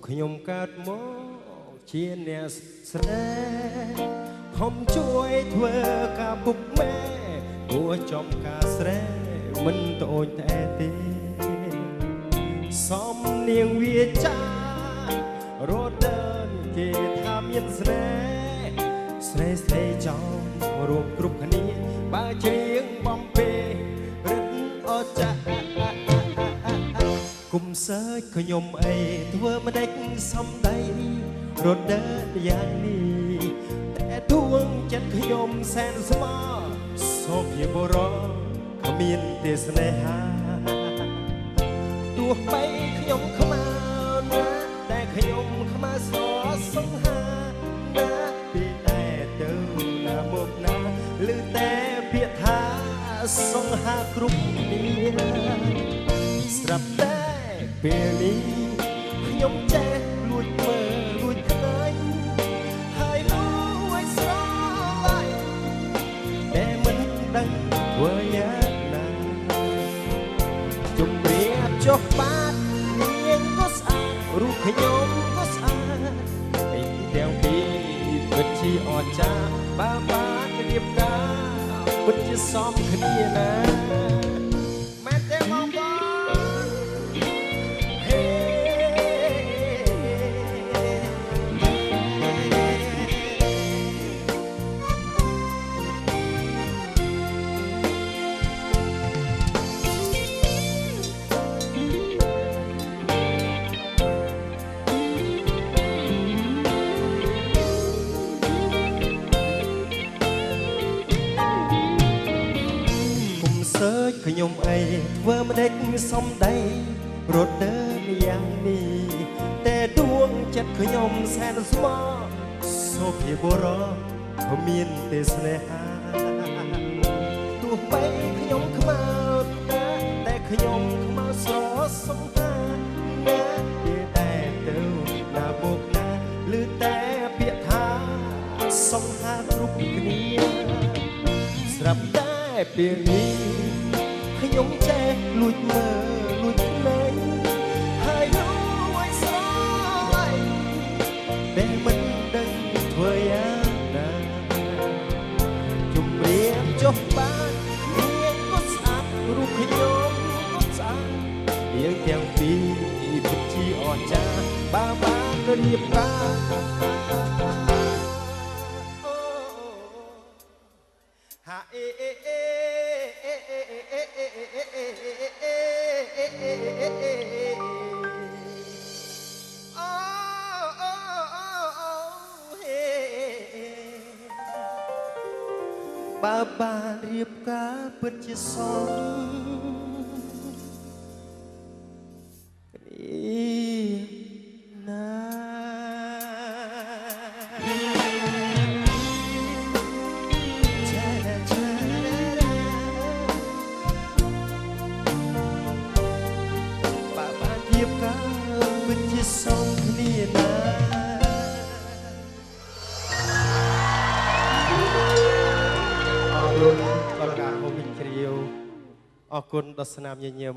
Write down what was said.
ខ្ញុំកើតមកជាអ្នកស្រែខំជួយធ្វើការពុកម៉ែគួរចំការស្រែមិនត្អូញត្អែទេសំនាងវាចារត់ដើនគេថាមានស្រែស្រែស្រីចំរួមគ្រប់គ្នាបើច្រៀងបំពេរឹតអចាគុំសើចខ្ញុំអីធ្វើមិនដេចសំដីរត់ដើនយ៉ាងនេះតែដួងចិត្តខ្ញុំសែនស្មោសូមជាបរោគ្មានទេស្នេហាទោះបីខ្ញុំខ្មៅណាតែខ្ញុំខ្មៅស្រសង្ហាណាពីតែទៅណាមកណាឮតែពាក្យថាសង្ហាគ្រប់គ្នាស្រាប់តែពេលនេះខ្ញុំចេះលួចមើលលួចឃើញហើយលួចស្រឡាញ់តែមិនដឹងធ្វើយ៉ាងណាជំរាបចុះបាតនាងក៏ស្អាតរូបខ្ញុំក៏ស្អាតឯងទាំងពីរពិតជាអស្ចារ្យបើបានរៀបការពិតជាសមគ្នាណាមែនទេបងប្អូនសើចខ្ញុំអីធ្វើមិនដេចសំដីរត់ដើរយ៉ាងនេះតែដួងចិត្តខ្ញុំសែនស្មោសូមជាបរោគ្មានទេស្នេហាទោះបីខ្ញុំខ្មៅណាតែខ្ញុំខ្មៅស្រសង្ហាណាពេលតែទៅណាមកណាឮតែពាក្យថាសង្ហាគ្រប់គ្នាស្រាប់តែពេលនេះខ្ញុំចេះលួចមើលលួចភ្នែកហើយលួចស្រឡាញ់តែមិនដឹងធ្វើយ៉ាងណាជំរាបចុះបាននាងក៏ស្អាតរូបខ្ញុំក៏ស្អាតយើងទាំងពីរពិតជាអស្ចារ្យបើបានរៀបការហាអេអេអេបើបានរៀបការពិតជាសមណាសំគ្នាណាអរគុណដល់ការហូបវិញជ្រាវអរគុណដល់ស្នាមញញឹម